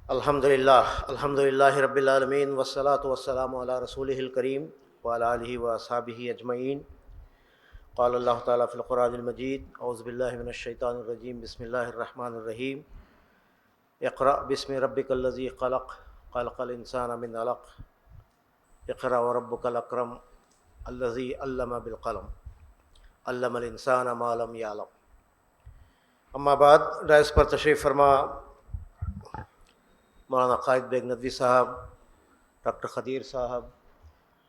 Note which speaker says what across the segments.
Speaker 1: الحمد للہ رب العالمین والصلاة والسلام علی رسولہ الکریم وعلی آلہ واصحابہ اجمعین۔ قال اللہ تعالیٰ فی القرآن المجید اعوذ باللہ من الشیطان الرجیم بسم اللہ الرحمن الرحیم۔ اقرأ بسم ربک الذی خلق خلق الانسان من علق اقرأ وربک الاکرم الذی علم بالقلم علم الانسان ما لم یعلم۔ اما بعد، ڈائس پر تشریف فرما مولانا قائد بیگ ندوی صاحب، ڈاکٹر خدیر صاحب،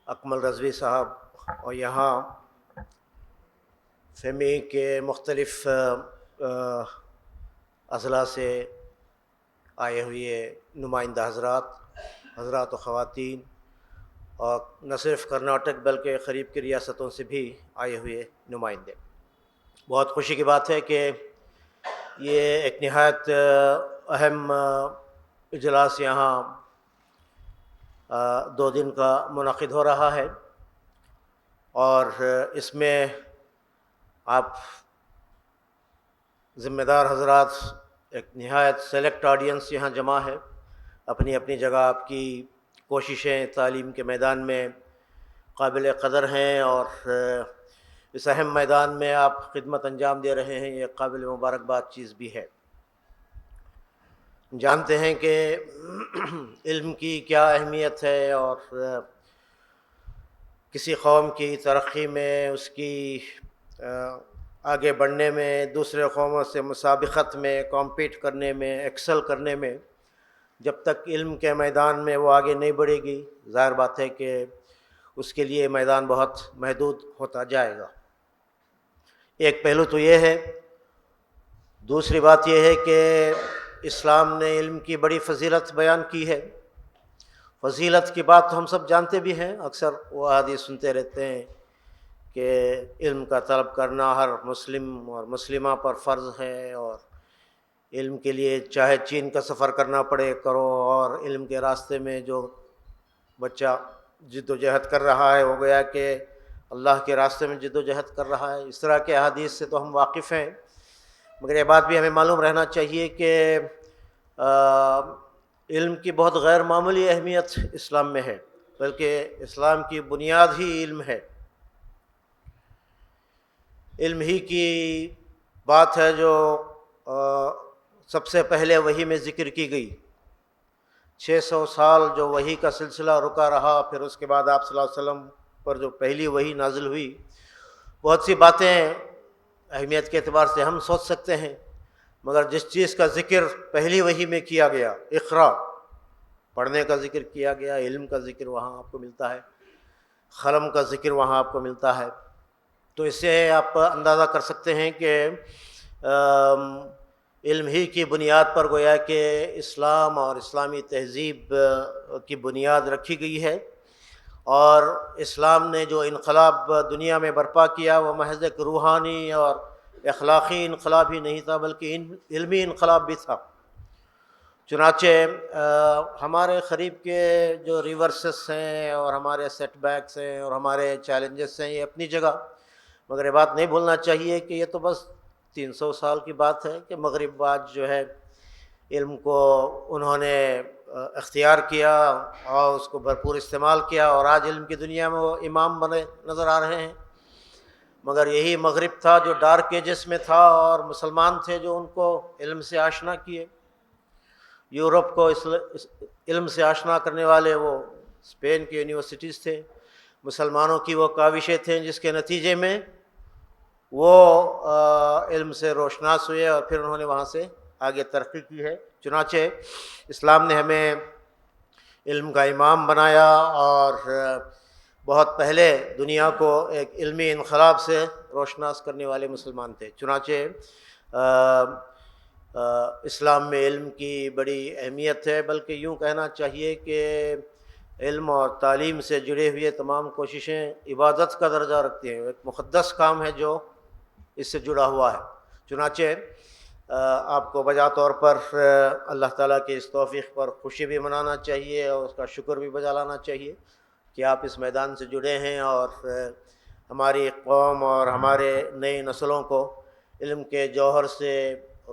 Speaker 1: اکمل رضوی صاحب، اور یہاں فیمی کے مختلف اضلاع سے آئے ہوئے نمائندہ حضرات و خواتین، اور نہ صرف کرناٹک بلکہ قریب کی ریاستوں سے بھی آئے ہوئے نمائندے، بہت خوشی کی بات ہے کہ یہ ایک نہایت اہم اجلاس یہاں 2 دن کا منعقد ہو رہا ہے، اور اس میں آپ ذمہ دار حضرات، ایک نہایت سلیکٹ آڈینس یہاں جمع ہے۔ اپنی اپنی جگہ آپ کی کوششیں تعلیم کے میدان میں قابل قدر ہیں، اور اس اہم میدان میں آپ خدمت انجام دے رہے ہیں، یہ قابل مبارکباد چیز بھی ہے۔ جانتے ہیں کہ علم کی کیا اہمیت ہے، اور کسی قوم کی ترقی میں، اس کی آگے بڑھنے میں، دوسرے قوموں سے مسابقت میں، کمپیٹ کرنے میں، ایکسل کرنے میں، جب تک علم کے میدان میں وہ آگے نہیں بڑھے گی، ظاہر بات ہے کہ اس کے لیے میدان بہت محدود ہوتا جائے گا۔ ایک پہلو تو یہ ہے۔ دوسری بات یہ ہے کہ اسلام نے علم کی بڑی فضیلت بیان کی ہے۔ فضیلت کی بات تو ہم سب جانتے بھی ہیں، اکثر وہ حدیث سنتے رہتے ہیں کہ علم کا طلب کرنا ہر مسلم اور مسلمہ پر فرض ہے، اور علم کے لیے چاہے چین کا سفر کرنا پڑے کرو، اور علم کے راستے میں جو بچہ جد و جہد کر رہا ہے وہ گویا کہ اللہ کے راستے میں جد و جہد کر رہا ہے۔ اس طرح کے احادیث سے تو ہم واقف ہیں، مگر یہ بات بھی ہمیں معلوم رہنا چاہیے کہ علم کی بہت غیر معمولی اہمیت اسلام میں ہے، بلکہ اسلام کی بنیاد ہی علم ہے۔ علم ہی کی بات ہے جو سب سے پہلے وحی میں ذکر کی گئی۔ 600 سال جو وحی کا سلسلہ رکا رہا، پھر اس کے بعد آپ صلی اللہ علیہ وسلم پر جو پہلی وحی نازل ہوئی، بہت سی باتیں اہمیت کے اعتبار سے ہم سوچ سکتے ہیں، مگر جس چیز کا ذکر پہلی وحی میں کیا گیا، اقرا، پڑھنے کا ذکر کیا گیا، علم کا ذکر وہاں آپ کو ملتا ہے، قلم کا ذکر وہاں آپ کو ملتا ہے، تو اس سے آپ اندازہ کر سکتے ہیں کہ علم ہی کی بنیاد پر گویا کہ اسلام اور اسلامی تہذیب کی بنیاد رکھی گئی ہے۔ اور اسلام نے جو انقلاب دنیا میں برپا کیا، وہ محض ایک روحانی اور اخلاقی انقلاب ہی نہیں تھا، بلکہ علمی انقلاب بھی تھا۔ چنانچہ ہمارے قریب کے جو ریورسز ہیں، اور ہمارے سیٹ بیکس ہیں، اور ہمارے چیلنجز ہیں، یہ اپنی جگہ، مگر یہ بات نہیں بھولنا چاہیے کہ یہ تو بس 300 سال کی بات ہے کہ مغرب آج جو ہے علم کو انہوں نے اختیار کیا اور اس کو بھرپور استعمال کیا، اور آج علم کی دنیا میں وہ امام بنے نظر آ رہے ہیں۔ مگر یہی مغرب تھا جو ڈارک ایجز میں تھا، اور مسلمان تھے جو ان کو علم سے آشنا کیے۔ یورپ کو علم سے آشنا کرنے والے وہ اسپین کی یونیورسٹیز تھے، مسلمانوں کی وہ کاوشیں تھیں جس کے نتیجے میں وہ علم سے روشناس ہوئے، اور پھر انہوں نے وہاں سے آگے ترقی کی ہے۔ چنانچہ اسلام نے ہمیں علم کا امام بنایا، اور بہت پہلے دنیا کو ایک علمی انقلاب سے روشناس کرنے والے مسلمان تھے۔ چنانچہ اسلام میں علم کی بڑی اہمیت ہے، بلکہ یوں کہنا چاہیے کہ علم اور تعلیم سے جڑے ہوئے تمام کوششیں عبادت کا درجہ رکھتی ہیں، ایک مقدس کام ہے جو اس سے جڑا ہوا ہے۔ چنانچہ آپ کو بجا طور پر اللہ تعالیٰ کے اس توفیق پر خوشی بھی منانا چاہیے، اور اس کا شکر بھی بجا لانا چاہیے کہ آپ اس میدان سے جڑے ہیں، اور ہماری قوم اور ہمارے نئی نسلوں کو علم کے جوہر سے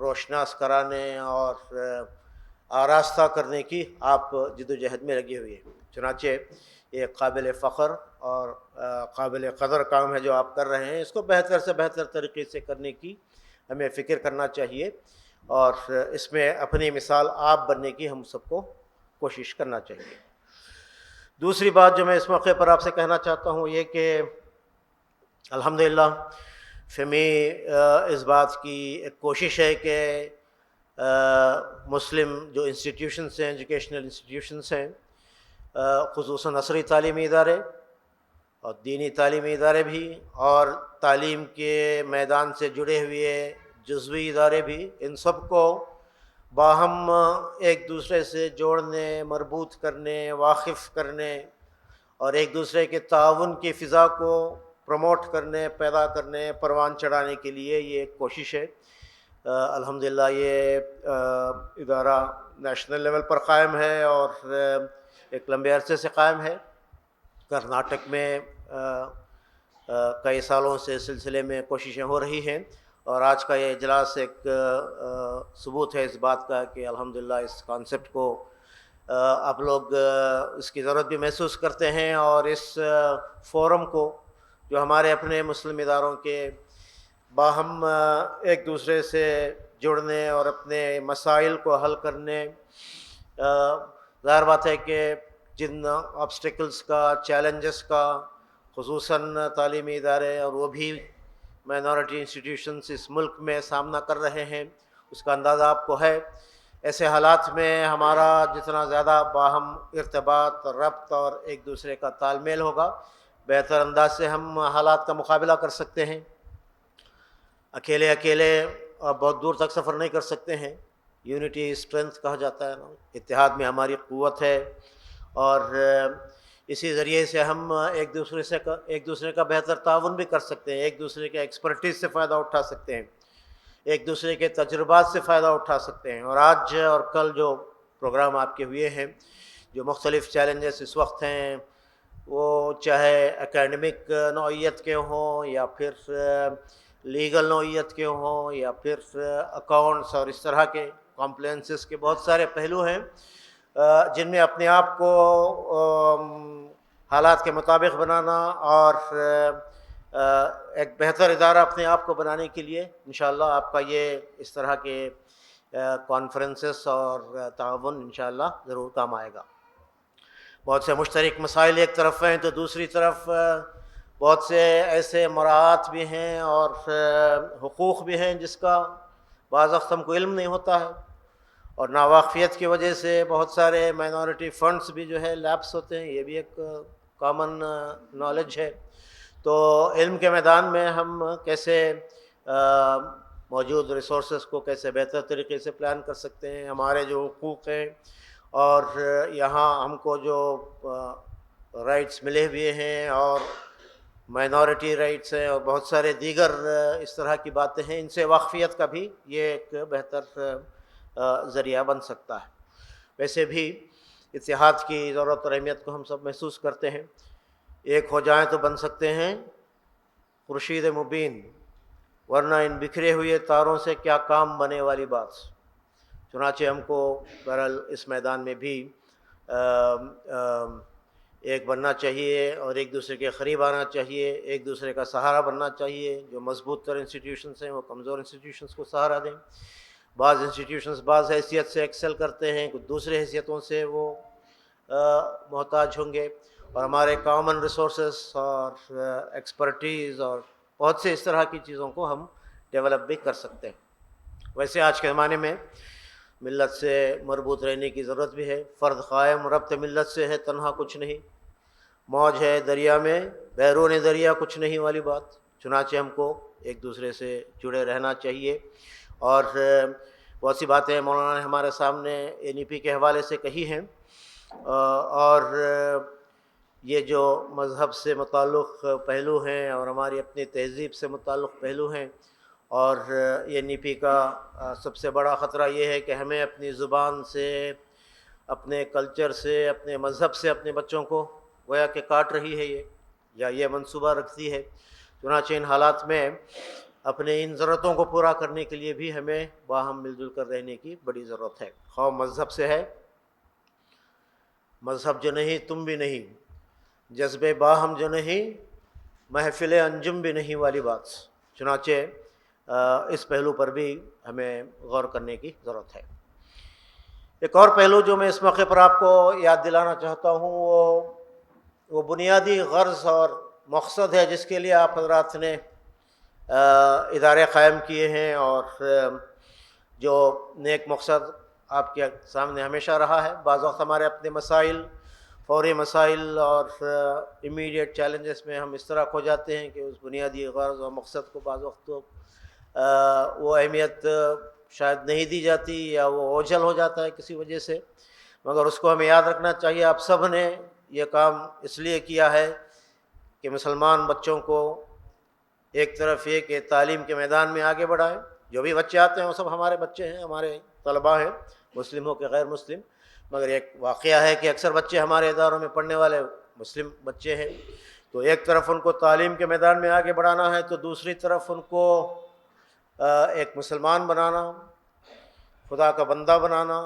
Speaker 1: روشناس کرانے اور آراستہ کرنے کی آپ جد و جہد میں لگے ہوئے ہیں۔ چنانچہ یہ قابل فخر اور قابل قدر کام ہے جو آپ کر رہے ہیں، اس کو بہتر سے بہتر طریقے سے کرنے کی ہمیں فکر کرنا چاہیے، اور اس میں اپنی مثال آپ بننے کی ہم سب کو کوشش کرنا چاہیے۔ دوسری بات جو میں اس موقع پر آپ سے کہنا چاہتا ہوں یہ کہ الحمدللہ فہمی اس بات کی ایک کوشش ہے کہ مسلم جو انسٹیٹیوشنس ہیں، ایجوکیشنل انسٹیٹیوشنس ہیں، خصوصاً عصری تعلیمی ادارے اور دینی تعلیمی ادارے بھی، اور تعلیم کے میدان سے جڑے ہوئے جزوی ادارے بھی، ان سب کو باہم ایک دوسرے سے جوڑنے، مربوط کرنے، واقف کرنے اور ایک دوسرے کے تعاون کی فضا کو پروموٹ کرنے، پیدا کرنے، پروان چڑھانے کے لیے یہ ایک کوشش ہے۔ الحمدللہ یہ ادارہ نیشنل لیول پر قائم ہے اور ایک لمبے عرصے سے قائم ہے۔ کرناٹک میں کئی سالوں سے اس سلسلے میں کوششیں ہو رہی ہیں، اور آج کا یہ اجلاس ایک ثبوت ہے اس بات کا کہ الحمدللہ اس کانسیپٹ کو آپ لوگ اس کی ضرورت بھی محسوس کرتے ہیں، اور اس فورم کو جو ہمارے اپنے مسلم اداروں کے باہم ایک دوسرے سے جڑنے اور اپنے مسائل کو حل کرنے، ظاہر بات ہے کہ جن آبسٹیکلز کا، چیلنجز کا خصوصاً تعلیمی ادارے اور وہ بھی مائنورٹی انسٹیٹیوشنز اس ملک میں سامنا کر رہے ہیں، اس کا اندازہ آپ کو ہے۔ ایسے حالات میں ہمارا جتنا زیادہ باہم ارتباط، ربط اور ایک دوسرے کا تال میل ہوگا، بہتر انداز سے ہم حالات کا مقابلہ کر سکتے ہیں۔ اکیلے آپ بہت دور تک سفر نہیں کر سکتے ہیں۔ یونٹی اسٹرینتھ کہا جاتا ہے نا، اتحاد میں ہماری قوت ہے، اور اسی ذریعے سے ہم ایک دوسرے کا بہتر تعاون بھی کر سکتے ہیں، ایک دوسرے کے ایکسپرٹیز سے فائدہ اٹھا سکتے ہیں، ایک دوسرے کے تجربات سے فائدہ اٹھا سکتے ہیں۔ اور آج اور کل جو پروگرام آپ کے ہوئے ہیں، جو مختلف چیلنجز اس وقت ہیں، وہ چاہے اکیڈمک نوعیت کے ہوں یا پھر لیگل نوعیت کے ہوں یا پھر اکاؤنٹس اور اس طرح کے کمپلینسز کے بہت سارے پہلو ہیں جن میں اپنے آپ کو حالات کے مطابق بنانا اور ایک بہتر ادارہ اپنے آپ کو بنانے کے لیے انشاءاللہ آپ کا یہ اس طرح کے کانفرنسز اور تعاون انشاءاللہ ضرور کام آئے گا۔ بہت سے مشترک مسائل ایک طرف ہیں تو دوسری طرف بہت سے ایسے مراعات بھی ہیں اور حقوق بھی ہیں جس کا بعض وقت ہم کو علم نہیں ہوتا ہے، اور ناواقفیت کی وجہ سے بہت سارے مائنورٹی فنڈز بھی جو ہے لیپس ہوتے ہیں، یہ بھی ایک کامن نالج ہے۔ تو علم کے میدان میں ہم کیسے موجود ریسورسز کو کیسے بہتر طریقے سے پلان کر سکتے ہیں، ہمارے جو حقوق ہیں اور یہاں ہم کو جو رائٹس ملے ہوئے ہیں اور مائنورٹی رائٹس ہیں اور بہت سارے دیگر اس طرح کی باتیں ہیں، ان سے واقفیت کا بھی یہ ایک بہتر ذریعہ بن سکتا ہے۔ ویسے بھی اتحاد کی ضرورت اور اہمیت کو ہم سب محسوس کرتے ہیں۔ ایک ہو جائیں تو بن سکتے ہیں خورشید مبین، ورنہ ان بکھرے ہوئے تاروں سے کیا کام بنے والی بات۔ چنانچہ ہم کو بہرحال اس میدان میں بھی ایک بننا چاہیے اور ایک دوسرے کے قریب آنا چاہیے، ایک دوسرے کا سہارا بننا چاہیے۔ جو مضبوط تر انسٹیٹیوشنس ہیں وہ کمزور انسٹیٹیوشنس کو سہارا دیں۔ بعض انسٹیٹیوشنس بعض حیثیت سے ایکسل کرتے ہیں، کچھ دوسرے حیثیتوں سے وہ محتاج ہوں گے، اور ہمارے کامن ریسورسز اور ایکسپرٹیز اور بہت سے اس طرح کی چیزوں کو ہم ڈیولپ بھی کر سکتے ہیں۔ ویسے آج کے زمانے میں ملت سے مربوط رہنے کی ضرورت بھی ہے۔ فرد قائم ربط ملت سے ہے، تنہا کچھ نہیں۔ موج ہے دریا میں، بیرون دریا کچھ نہیں والی بات۔ چنانچہ ہم کو ایک دوسرے سے جڑے رہنا چاہیے، اور بہت سی باتیں مولانا نے ہمارے سامنے NEP کے حوالے سے کہی ہیں، اور یہ جو مذہب سے متعلق پہلو ہیں اور ہماری اپنی تہذیب سے متعلق پہلو ہیں، اور NEP کا سب سے بڑا خطرہ یہ ہے کہ ہمیں اپنی زبان سے، اپنے کلچر سے، اپنے مذہب سے اپنے بچوں کو گویا کہ کاٹ رہی ہے یہ، یا یہ منصوبہ رکھتی ہے۔ چنانچہ ان حالات میں اپنے ان ضرورتوں کو پورا کرنے کے لیے بھی ہمیں باہم مل جل کر رہنے کی بڑی ضرورت ہے. خواہ مذہب سے ہے، مذہب جو نہیں تم بھی نہیں، جذبے باہم جو نہیں محفل انجم بھی نہیں والی بات. چنانچہ اس پہلو پر بھی ہمیں غور کرنے کی ضرورت ہے. ایک اور پہلو جو میں اس موقع پر آپ کو یاد دلانا چاہتا ہوں وہ بنیادی غرض اور مقصد ہے جس کے لیے آپ حضرات نے ادارے قائم کیے ہیں، اور جو نیک مقصد آپ کے سامنے ہمیشہ رہا ہے. بعض وقت ہمارے اپنے مسائل، فوری مسائل اور امیڈیٹ چیلنجز میں ہم اس طرح کھو جاتے ہیں کہ اس بنیادی غرض اور مقصد کو بعض وقت تو وہ اہمیت شاید نہیں دی جاتی یا وہ اوجھل ہو جاتا ہے کسی وجہ سے. مگر اس کو ہمیں یاد رکھنا چاہیے. آپ سب نے یہ کام اس لیے کیا ہے کہ مسلمان بچوں کو ایک طرف یہ کہ تعلیم کے میدان میں آگے بڑھائیں. جو بھی بچے آتے ہیں وہ سب ہمارے بچے ہیں، ہمارے طلباء ہیں، مسلم ہو کہ غیر مسلم. مگر ایک واقعہ ہے کہ اکثر بچے ہمارے اداروں میں پڑھنے والے مسلم بچے ہیں. تو ایک طرف ان کو تعلیم کے میدان میں آگے بڑھانا ہے، تو دوسری طرف ان کو ایک مسلمان بنانا، خدا کا بندہ بنانا،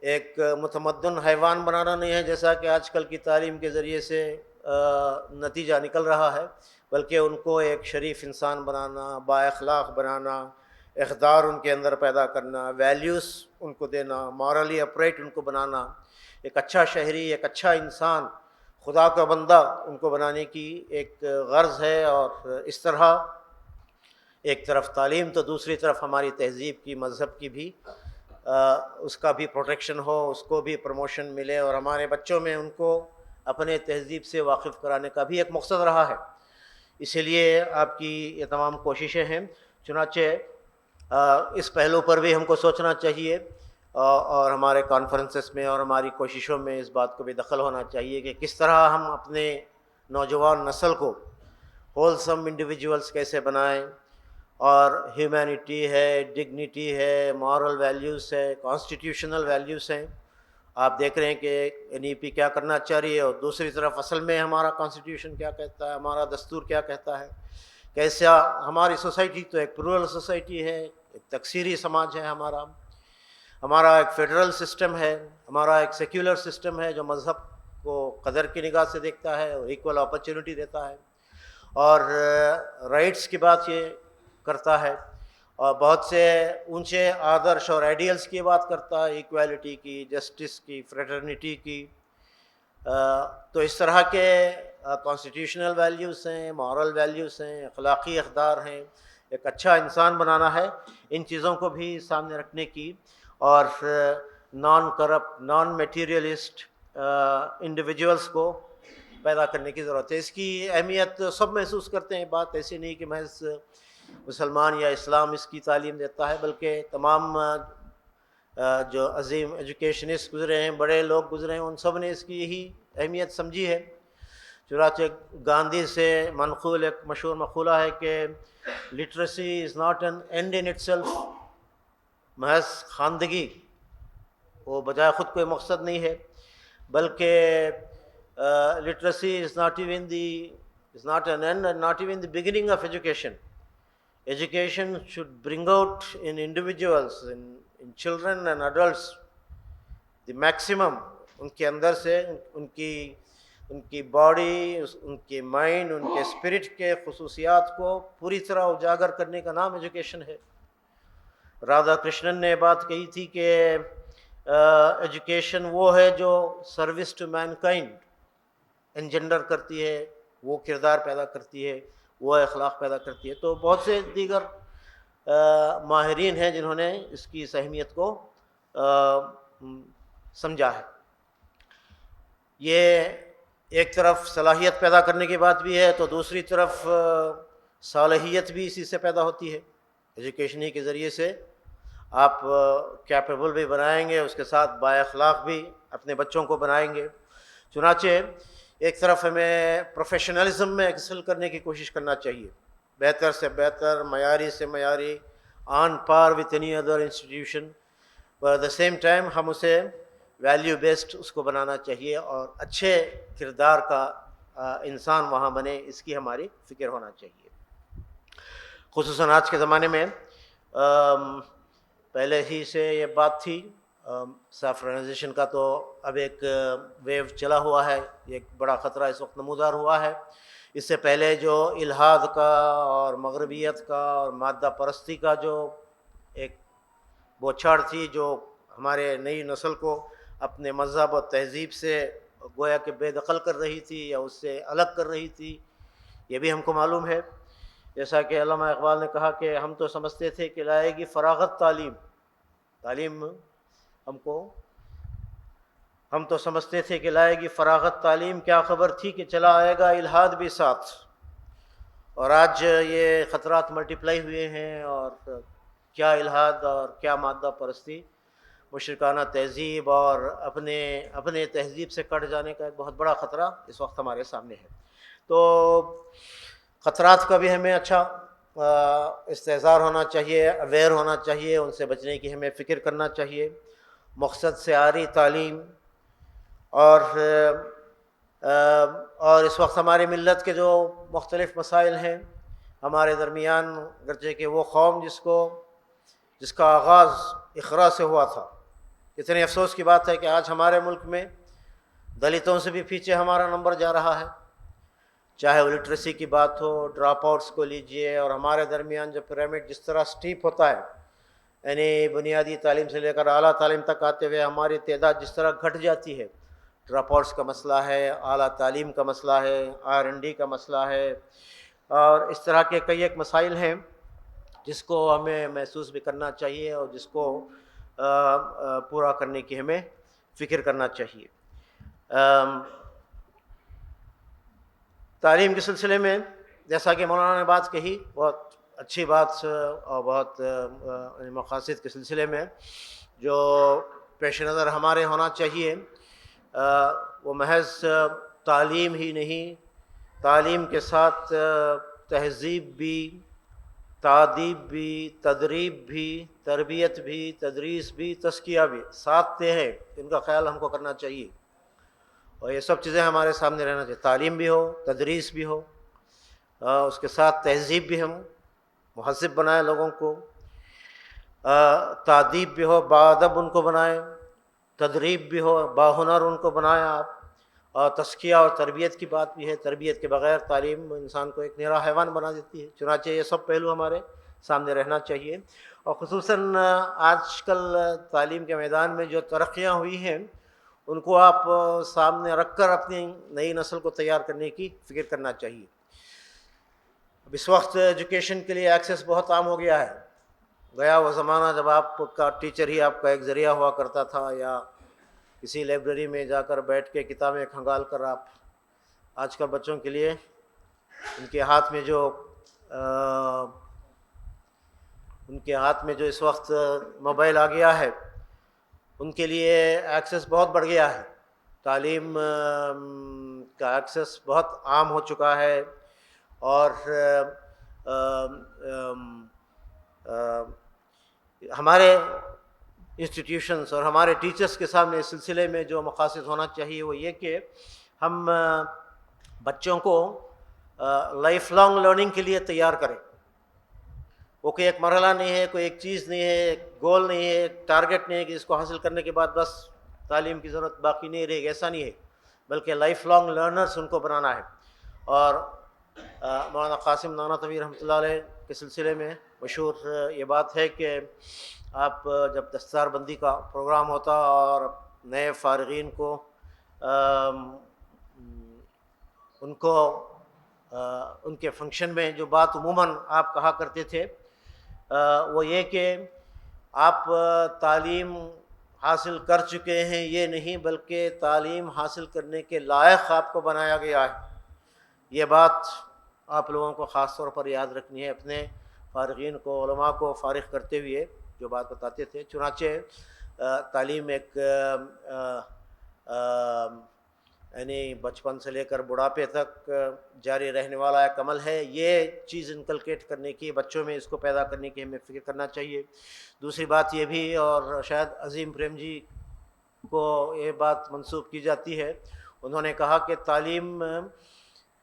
Speaker 1: ایک متمدن حیوان بنانا نہیں ہے جیسا کہ آج کل کی تعلیم کے ذریعے سے نتیجہ نکل رہا ہے، بلکہ ان کو ایک شریف انسان بنانا، با اخلاق بنانا، اقدار ان کے اندر پیدا کرنا، ویلیوز ان کو دینا، مورلی اپریٹ ان کو بنانا، ایک اچھا شہری، ایک اچھا انسان، خدا کا بندہ ان کو بنانے کی ایک غرض ہے. اور اس طرح ایک طرف تعلیم تو دوسری طرف ہماری تہذیب کی، مذہب کی بھی اس کا بھی پروٹیکشن ہو، اس کو بھی پروموشن ملے، اور ہمارے بچوں میں ان کو اپنے تہذیب سے واقف کرانے کا بھی ایک مقصد رہا ہے. اسی لیے آپ کی یہ تمام کوششیں ہیں. چنانچہ اس پہلو پر بھی ہم کو سوچنا چاہیے، اور ہمارے کانفرنسز میں اور ہماری کوششوں میں اس بات کو بھی دخل ہونا چاہیے کہ کس طرح ہم اپنے نوجوان نسل کو ہولسم انڈیویجولس کیسے بنائیں، اور ہیومینٹی ہے، ڈگنیٹی ہے، مورل ویلیوز ہے، کانسٹیٹیوشنل ویلیوز ہیں. آپ دیکھ رہے ہیں کہ NEP کیا کرنا چاہ رہی ہے، اور دوسری طرف اصل میں ہمارا کانسٹیٹیوشن کیا کہتا ہے، ہمارا دستور کیا کہتا ہے. کیسا ہماری سوسائٹی تو ایک پلورل سوسائٹی ہے، ایک تکثیری سماج ہے ہمارا ایک فیڈرل سسٹم ہے، ہمارا ایک سیکولر سسٹم ہے جو مذہب کو قدر کی نگاہ سے دیکھتا ہے اور ایکول اپرچونٹی دیتا ہے، اور رائٹس کی بات یہ کرتا ہے، اور بہت سے اونچے آدرش اور آئیڈیلز کی بات کرتا ہے، ایکویلٹی کی، جسٹس کی، فریٹرنیٹی کی. تو اس طرح کے کانسٹیٹیوشنل ویلیوز ہیں، مورل ویلیوز ہیں، اخلاقی اقدار ہیں، ایک اچھا انسان بنانا ہے. ان چیزوں کو بھی سامنے رکھنے کی، اور نان کرپٹ، نان میٹیریلسٹ انڈیویجولس کو پیدا کرنے کی ضرورت ہے. اس کی اہمیت سب محسوس کرتے ہیں. بات ایسی نہیں کہ محض مسلمان یا اسلام اس کی تعلیم دیتا ہے، بلکہ تمام جو عظیم ایجوکیشنسٹ گزرے ہیں، بڑے لوگ گزرے ہیں، ان سب نے اس کی یہی اہمیت سمجھی ہے. چنانچہ گاندھی سے منقول ایک مشہور مقولہ ہے کہ literacy is not an and in it self. محض خواندگی وہ بجائے خود کوئی مقصد نہیں ہے، بلکہ literacy is not even an end and not even the beginning of education. Education should bring out in individuals, in children and adults, the maximum. ان کے اندر سے ان کی باڈی، ان کے مائنڈ، ان کے اسپرٹ کے خصوصیات کو پوری طرح اجاگر کرنے کا نام ایجوکیشن ہے. رادھا کرشنن نے بات کہی تھی کہ ایجوکیشن وہ ہے جو سروس ٹو مین کائنڈ انجنڈر کرتی ہے، وہ کردار پیدا کرتی ہے، وہ اخلاق پیدا کرتی ہے. تو بہت سے دیگر ماہرین ہیں جنہوں نے اس کی اس اہمیت کو سمجھا ہے. یہ ایک طرف صلاحیت پیدا کرنے کی بات بھی ہے، تو دوسری طرف صالحیت بھی اسی سے پیدا ہوتی ہے. ایجوکیشن ہی کے ذریعے سے آپ کیپیبل بھی بنائیں گے، اس کے ساتھ با اخلاق بھی اپنے بچوں کو بنائیں گے. چنانچہ ایک طرف ہمیں پروفیشنلزم میں ایکسل کرنے کی کوشش کرنا چاہیے، بہتر سے بہتر، معیاری سے معیاری، on par with any other institution. پر ایٹ دا سیم ٹائم ہم اسے ویلیو بیسڈ اس کو بنانا چاہیے، اور اچھے کردار کا انسان وہاں بنے، اس کی ہماری فکر ہونا چاہیے. خصوصاً آج کے زمانے میں پہلے ہی سے یہ بات تھی، سیفرنائزیشن کا تو اب ایک ویو چلا ہوا ہے، ایک بڑا خطرہ اس وقت نمودار ہوا ہے۔ اس سے پہلے جو الحاد کا اور مغربیت کا اور مادہ پرستی کا جو ایک بوچھاڑ تھی، جو ہمارے نئی نسل کو اپنے مذہب اور تہذیب سے گویا کہ بے دخل کر رہی تھی یا اس سے الگ کر رہی تھی، یہ بھی ہم کو معلوم ہے۔ جیسا کہ علامہ اقبال نے کہا کہ ہم تو سمجھتے تھے کہ لائے گی فراغت تعلیم ہم تو سمجھتے تھے کہ لائے گی فراغت تعلیم، کیا خبر تھی کہ چلا آئے گا الحاد بھی ساتھ۔ اور آج یہ خطرات ملٹیپلائی ہوئے ہیں، اور کیا الحاد اور کیا مادہ پرستی، مشرکانہ تہذیب اور اپنے تہذیب سے کٹ جانے کا ایک بہت بڑا خطرہ اس وقت ہمارے سامنے ہے۔ تو خطرات کا بھی ہمیں اچھا استحضار ہونا چاہیے، اویئر ہونا چاہیے، ان سے بچنے کی ہمیں فکر کرنا چاہیے۔ مقصد سے عاری تعلیم اور اس وقت ہماری ملت کے جو مختلف مسائل ہیں ہمارے درمیان، گرچہ کہ وہ قوم جس کا آغاز اقرا سے ہوا تھا، اتنے افسوس کی بات ہے کہ آج ہمارے ملک میں دلتوں سے بھی پیچھے ہمارا نمبر جا رہا ہے، چاہے وہ لٹریسی کی بات ہو، ڈراپ آؤٹس کو لیجئے، اور ہمارے درمیان جو پیرامڈ جس طرح سٹیپ ہوتا ہے، یعنی بنیادی تعلیم سے لے کر اعلیٰ تعلیم تک آتے ہوئے ہماری تعداد جس طرح گھٹ جاتی ہے، ڈراپ آؤٹس کا مسئلہ ہے، اعلیٰ تعلیم کا مسئلہ ہے، R&D کا مسئلہ ہے، اور اس طرح کے کئی ایک مسائل ہیں جس کو ہمیں محسوس بھی کرنا چاہیے اور جس کو پورا کرنے کی ہمیں فکر کرنا چاہیے۔ تعلیم کے سلسلے میں جیسا کہ مولانا نے بات کہی، بہت اچھی بات، اور بہت مقاصد کے سلسلے میں جو پیش نظر ہمارے ہونا چاہیے، وہ محض تعلیم ہی نہیں، تعلیم کے ساتھ تہذیب بھی، تعدیب بھی، تدریب بھی، تربیت بھی، تدریس بھی، تزکیہ بھی، 7 ہیں، ان کا خیال ہم کو کرنا چاہیے، اور یہ سب چیزیں ہمارے سامنے رہنا چاہیے۔ تعلیم بھی ہو، تدریس بھی ہو، اس کے ساتھ تہذیب بھی، ہم مہذب بنائیں لوگوں کو، تعدیب بھی ہو، باادب ان کو بنائیں، تدریب بھی ہو، باہنر ان کو بنائیں آپ، اور تزکیہ اور تربیت کی بات بھی ہے۔ تربیت کے بغیر تعلیم انسان کو ایک نرا حیوان بنا دیتی ہے۔ چنانچہ یہ سب پہلو ہمارے سامنے رہنا چاہیے، اور خصوصاً آج کل تعلیم کے میدان میں جو ترقیاں ہوئی ہیں ان کو آپ سامنے رکھ کر اپنی نئی نسل کو تیار کرنے کی فکر کرنا چاہیے۔ اب اس وقت ایجوکیشن کے لیے ایکسیس بہت عام ہو گیا ہے۔ گیا وہ زمانہ جب آپ کا ٹیچر ہی آپ کا ایک ذریعہ ہوا کرتا تھا، یا کسی لائبریری میں جا کر بیٹھ کے کتابیں کھنگال کر آپ، آج کل بچوں کے لیے ان کے ہاتھ میں جو اس وقت موبائل آ گیا ہے، ان کے لیے ایکسیس بہت بڑھ گیا ہے، تعلیم کا ایکسیس بہت عام ہو چکا ہے، اور ہمارے انسٹیٹیوشنز اور ہمارے ٹیچرز کے سامنے اس سلسلے میں جو مقاصد ہونا چاہیے وہ یہ کہ ہم بچوں کو لائف لانگ لرننگ کے لیے تیار کریں۔ وہ کوئی ایک مرحلہ نہیں ہے، کوئی ایک چیز نہیں ہے، ایک گول نہیں ہے، ایک ٹارگٹ نہیں ہے کہ اس کو حاصل کرنے کے بعد بس تعلیم کی ضرورت باقی نہیں رہے گی، ایسا نہیں ہے، بلکہ لائف لانگ لرنرز ان کو بنانا ہے۔ اور مولانا قاسم نانوتوی رحمۃ اللہ علیہ کے سلسلے میں مشہور یہ بات ہے کہ آپ جب دستار بندی کا پروگرام ہوتا اور نئے فارغین کو ان کے فنکشن میں جو بات عموماً آپ کہا کرتے تھے وہ یہ کہ آپ تعلیم حاصل کر چکے ہیں یہ نہیں، بلکہ تعلیم حاصل کرنے کے لائق آپ کو بنایا گیا ہے۔ یہ بات آپ لوگوں کو خاص طور پر یاد رکھنی ہے، اپنے فارغین کو، علماء کو فارغ کرتے ہوئے جو بات بتاتے تھے۔ چنانچہ تعلیم ایک یعنی بچپن سے لے کر بڑھاپے تک جاری رہنے والا ایک عمل ہے، یہ چیز انکلکیٹ کرنے کی، بچوں میں اس کو پیدا کرنے کی ہمیں فکر کرنا چاہیے۔ دوسری بات یہ بھی، اور شاید عظیم پریم جی کو یہ بات منسوب کی جاتی ہے، انہوں نے کہا کہ تعلیم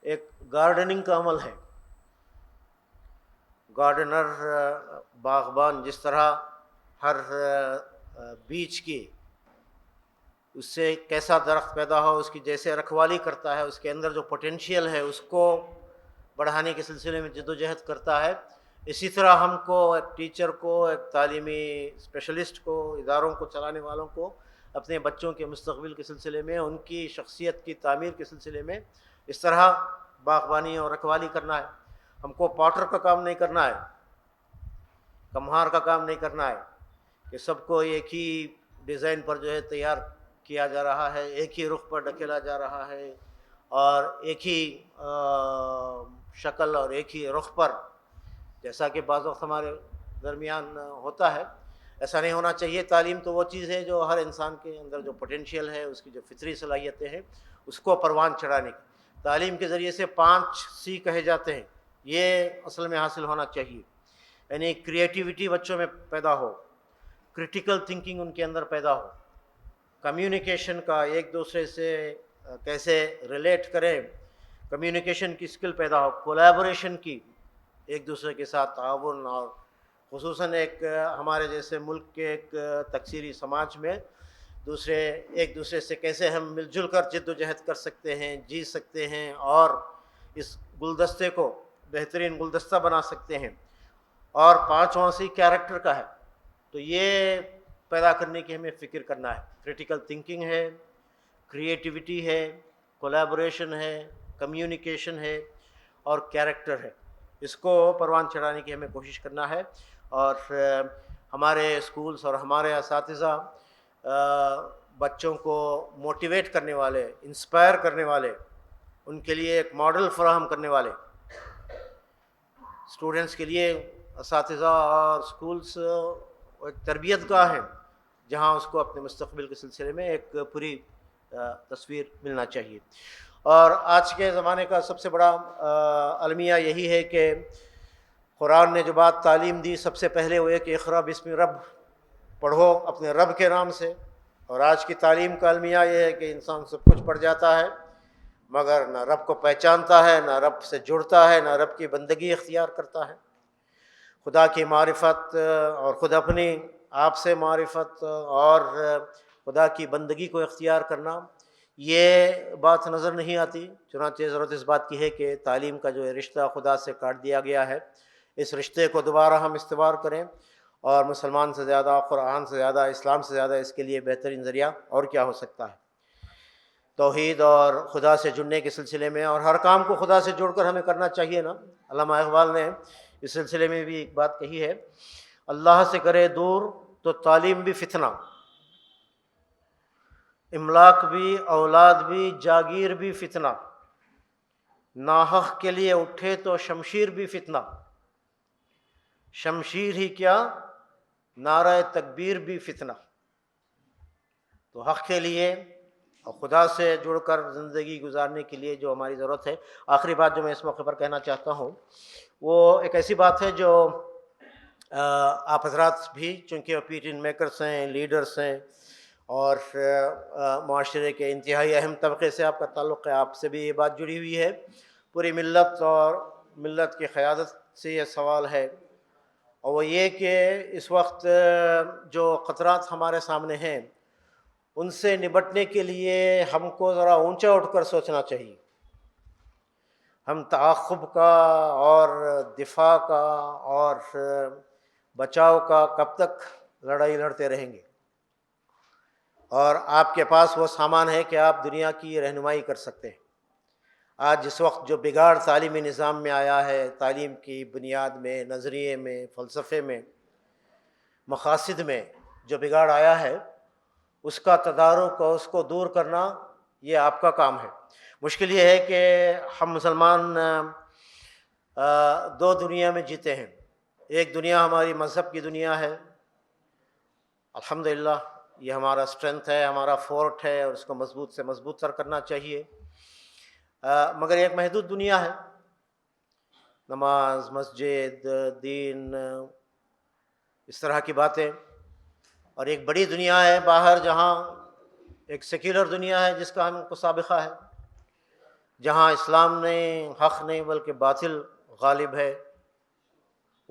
Speaker 1: ایک گارڈننگ کا عمل ہے۔ گارڈنر باغبان جس طرح ہر بیج کی اس سے کیسا درخت پیدا ہو اس کی جیسے رکھوالی کرتا ہے، اس کے اندر جو پوٹینشیل ہے اس کو بڑھانے کے سلسلے میں جدوجہد کرتا ہے، اسی طرح ہم کو ایک ٹیچر کو، ایک تعلیمی اسپیشلسٹ کو، اداروں کو چلانے والوں کو اپنے بچوں کے مستقبل کے سلسلے میں، ان کی شخصیت کی تعمیر کے سلسلے میں اس طرح باغبانی اور رکھوالی کرنا ہے۔ ہم کو پاٹر کا کام نہیں کرنا ہے، کمہار کا کام نہیں کرنا ہے کہ سب کو ایک ہی ڈیزائن پر جو ہے تیار کیا جا رہا ہے، ایک ہی رخ پر ڈھکیلا جا رہا ہے اور ایک ہی شکل اور ایک ہی رخ پر، جیسا کہ بعض وقت ہمارے درمیان ہوتا ہے۔ ایسا نہیں ہونا چاہیے۔ تعلیم تو وہ چیز ہے جو ہر انسان کے اندر جو پوٹینشیل ہے، اس کی جو فطری صلاحیتیں ہیں، اس کو پروان چڑھانے کی، تعلیم کے ذریعے سے 5 سی کہے جاتے ہیں، یہ اصل میں حاصل ہونا چاہیے۔ یعنی کریٹیوٹی بچوں میں پیدا ہو، کرٹیکل تھنکنگ ان کے اندر پیدا ہو، کمیونیکیشن کا، ایک دوسرے سے کیسے ریلیٹ کریں، کمیونیکیشن کی اسکل پیدا ہو، کولیبوریشن کی، ایک دوسرے کے ساتھ تعاون، اور خصوصاً ایک ہمارے جیسے ملک کے ایک تکثیری سماج میں ایک دوسرے سے کیسے ہم مل جل کر جد و جہد کر سکتے ہیں، جی سکتے ہیں اور اس گلدستے کو بہترین گلدستہ بنا سکتے ہیں۔ اور 5واں سی کیریکٹر کا ہے، تو یہ پیدا کرنے کی ہمیں فکر کرنا ہے۔ کریٹیکل تھنکنگ ہے، کریٹیوٹی ہے، کولیبوریشن ہے، کمیونیکیشن ہے اور کیریکٹر ہے، اس کو پروان چڑھانے کی ہمیں کوشش کرنا ہے۔ اور ہمارے اسکولز اور ہمارے اساتذہ بچوں کو موٹیویٹ کرنے والے، انسپائر کرنے والے، ان کے لیے ایک ماڈل فراہم کرنے والے، اسٹوڈنٹس کے لیے اساتذہ اور اسکولس ایک تربیت گاہ ہیں جہاں اس کو اپنے مستقبل کے سلسلے میں ایک پوری تصویر ملنا چاہیے۔ اور آج کے زمانے کا سب سے بڑا المیہ یہی ہے کہ قرآن نے جو بات تعلیم دی سب سے پہلے وہ ہے کہ اقرأ باسم رب، پڑھو اپنے رب کے نام سے۔ اور آج کی تعلیم کا المیہ یہ ہے کہ انسان سب کچھ پڑھ جاتا ہے مگر نہ رب کو پہچانتا ہے، نہ رب سے جڑتا ہے، نہ رب کی بندگی اختیار کرتا ہے۔ خدا کی معرفت اور خود اپنی آپ سے معرفت اور خدا کی بندگی کو اختیار کرنا، یہ بات نظر نہیں آتی۔ چنانچہ ضرورت اس بات کی ہے کہ تعلیم کا جو رشتہ خدا سے کاٹ دیا گیا ہے، اس رشتے کو دوبارہ ہم استوار کریں، اور مسلمان سے زیادہ، قرآن سے زیادہ، اسلام سے زیادہ اس کے لیے بہترین ذریعہ اور کیا ہو سکتا ہے۔ توحید اور خدا سے جڑنے کے سلسلے میں، اور ہر کام کو خدا سے جوڑ کر ہمیں کرنا چاہیے نا۔ علامہ اقبال نے اس سلسلے میں بھی ایک بات کہی ہے، اللہ سے کرے دور تو تعلیم بھی فتنہ، املاک بھی، اولاد بھی، جاگیر بھی فتنہ، ناحق کے لیے اٹھے تو شمشیر بھی فتنہ، شمشیر ہی کیا نعرہ تکبیر بھی فتنہ۔ تو حق کے لیے اور خدا سے جڑ کر زندگی گزارنے کے لیے جو ہماری ضرورت ہے۔ آخری بات جو میں اس موقع پر کہنا چاہتا ہوں وہ ایک ایسی بات ہے جو آپ حضرات بھی چونکہ اوپینین میکرز ہیں، لیڈرز ہیں، اور معاشرے کے انتہائی اہم طبقے سے آپ کا تعلق ہے، آپ سے بھی یہ بات جڑی ہوئی ہے، پوری ملت اور ملت کی قیادت سے یہ سوال ہے، اور وہ یہ کہ اس وقت جو خطرات ہمارے سامنے ہیں ان سے نبٹنے کے لیے ہم کو ذرا اونچا اٹھ کر سوچنا چاہیے۔ ہم تعاقب کا اور دفاع کا اور بچاؤ کا کب تک لڑائی لڑتے رہیں گے؟ اور آپ کے پاس وہ سامان ہے کہ آپ دنیا کی رہنمائی کر سکتے ہیں۔ آج اس وقت جو بگاڑ تعلیمی نظام میں آیا ہے، تعلیم کی بنیاد میں، نظریے میں، فلسفے میں، مقاصد میں جو بگاڑ آیا ہے، اس کا تدارک اور اس کو دور کرنا یہ آپ کا کام ہے۔ مشکل یہ ہے کہ ہم مسلمان دو دنیا میں جیتے ہیں۔ ایک دنیا ہماری مذہب کی دنیا ہے، الحمدللہ یہ ہمارا اسٹرینتھ ہے، ہمارا فورٹ ہے، اور اس کو مضبوط سے مضبوط تر کرنا چاہیے۔ مگر ایک محدود دنیا ہے، نماز، مسجد، دین، اس طرح کی باتیں، اور ایک بڑی دنیا ہے باہر جہاں ایک سیکولر دنیا ہے جس کا ہم کو سابقہ ہے، جہاں اسلام نہیں، حق نہیں بلکہ باطل غالب ہے۔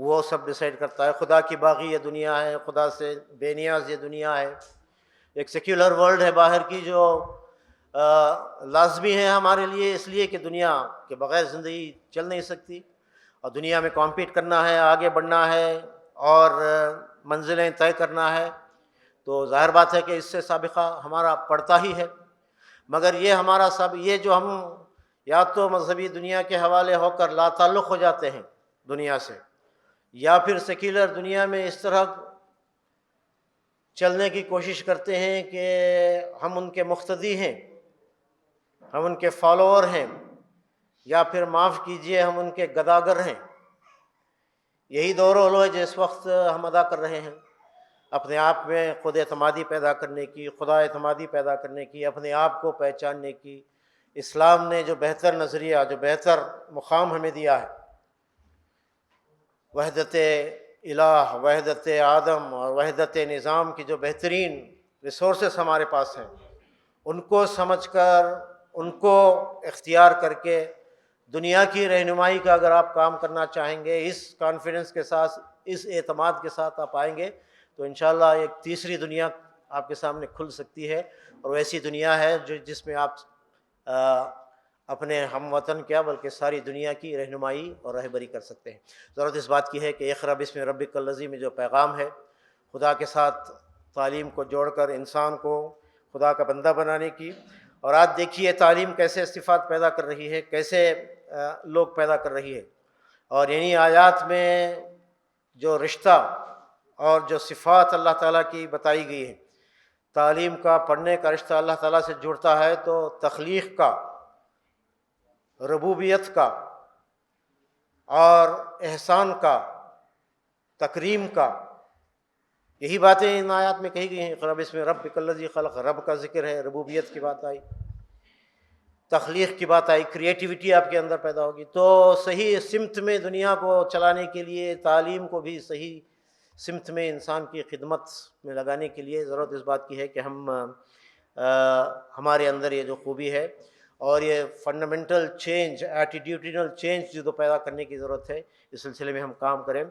Speaker 1: وہ سب ڈیسائیڈ کرتا ہے. خدا کی باغی یہ دنیا ہے, خدا سے بے نیاز یہ دنیا ہے. ایک سیکولر ورلڈ ہے باہر کی جو لازمی ہے ہمارے لیے, اس لیے کہ دنیا کے بغیر زندگی چل نہیں سکتی, اور دنیا میں کمپیٹ کرنا ہے, آگے بڑھنا ہے اور منزلیں طے کرنا ہے. تو ظاہر بات ہے کہ اس سے سابقہ ہمارا پڑتا ہی ہے. مگر یہ ہمارا یہ جو ہم یا تو مذہبی دنیا کے حوالے ہو کر لا تعلق ہو جاتے ہیں دنیا سے, یا پھر سیکولر دنیا میں اس طرح چلنے کی کوشش کرتے ہیں کہ ہم ان کے مقتدی ہیں, ہم ان کے فالوور ہیں, یا پھر معاف کیجئے ہم ان کے گداگر ہیں. یہی دور و رولو ہے جو اس وقت ہم ادا کر رہے ہیں, اپنے آپ میں خود اعتمادی پیدا کرنے کی, خدا اعتمادی پیدا کرنے کی, اپنے آپ کو پہچاننے کی. اسلام نے جو بہتر نظریہ, جو بہتر مقام ہمیں دیا ہے, وحدت الہ, وحدت آدم اور وحدت نظام کی جو بہترین ریسورسز ہمارے پاس ہیں, ان کو سمجھ کر, ان کو اختیار کر کے دنیا کی رہنمائی کا اگر آپ کام کرنا چاہیں گے, اس کانفیڈنس کے ساتھ, اس اعتماد کے ساتھ آپ آئیں گے, تو انشاءاللہ ایک تیسری دنیا آپ کے سامنے کھل سکتی ہے. اور ایسی دنیا ہے جس میں آپ اپنے ہم وطن کیا بلکہ ساری دنیا کی رہنمائی اور رہبری کر سکتے ہیں. ضرورت اس بات کی ہے کہ اقرا بسم ربک الذی میں جو پیغام ہے خدا کے ساتھ تعلیم کو جوڑ کر انسان کو خدا کا بندہ بنانے کی. اور آج دیکھیے تعلیم کیسے استفاد پیدا کر رہی ہے, کیسے لوگ پیدا کر رہی ہے. اور یعنی آیات میں جو رشتہ اور جو صفات اللہ تعالیٰ کی بتائی گئی ہے, تعلیم کا, پڑھنے کا رشتہ اللہ تعالیٰ سے جڑتا ہے تو تخلیق کا, ربوبیت کا اور احسان کا, تکریم کا, یہی باتیں ان آیات میں کہی گئی ہیں. اقرا بسم ربک الذی خلق, رب کا ذکر ہے, ربوبیت کی بات آئی, تخلیق کی بات آئی, کریٹیوٹی آپ کے اندر پیدا ہوگی. تو صحیح سمت میں دنیا کو چلانے کے لیے تعلیم کو بھی صحیح سمت میں انسان کی خدمت میں لگانے کے لیے ضرورت اس بات کی ہے کہ ہم ہمارے اندر یہ جو خوبی ہے اور یہ فنڈامنٹل چینج, ایٹیٹیوڈنل چینج جو پیدا کرنے کی ضرورت ہے, اس سلسلے میں ہم کام کریں.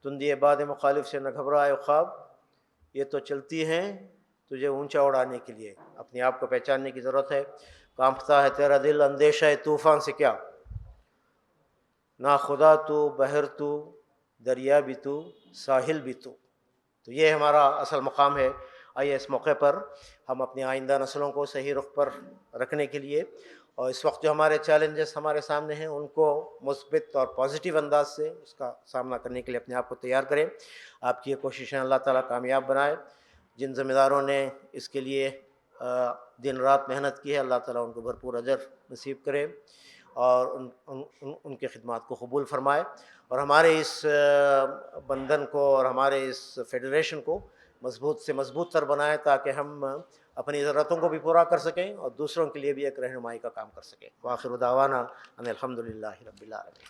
Speaker 1: تندی باد مخالف سے نہ گھبرائے خواب, یہ تو چلتی ہیں تجھے اونچا اڑانے کے لیے. اپنے آپ کو پہچاننے کی ضرورت ہے. کانپتا ہے تیرا دل اندیشہ طوفان سے کیا, نہ خدا تو, بحر تو, دریا بھی تو, ساحل بھی تو. تو یہ ہمارا اصل مقام ہے. آئیے اس موقع پر ہم اپنی آئندہ نسلوں کو صحیح رخ پر رکھنے کے لیے اور اس وقت جو ہمارے چیلنجز ہمارے سامنے ہیں ان کو مثبت اور پازیٹیو انداز سے اس کا سامنا کرنے کے لیے اپنے آپ کو تیار کریں. آپ کی یہ کوششیں اللہ تعالیٰ کامیاب بنائے. جن ذمہ داروں نے اس کے لیے دن رات محنت کی ہے, اللہ تعالیٰ ان کو بھرپور اجر نصیب کرے اور ان کے خدمات کو قبول فرمائے, اور ہمارے اس بندھن کو اور ہمارے اس فیڈریشن کو مضبوط سے مضبوط تر بنائے تاکہ ہم اپنی ضرورتوں کو بھی پورا کر سکیں اور دوسروں کے لیے بھی ایک رہنمائی کا کام کر سکیں. وآخر دعوانا ان الحمد للہ رب العالمین.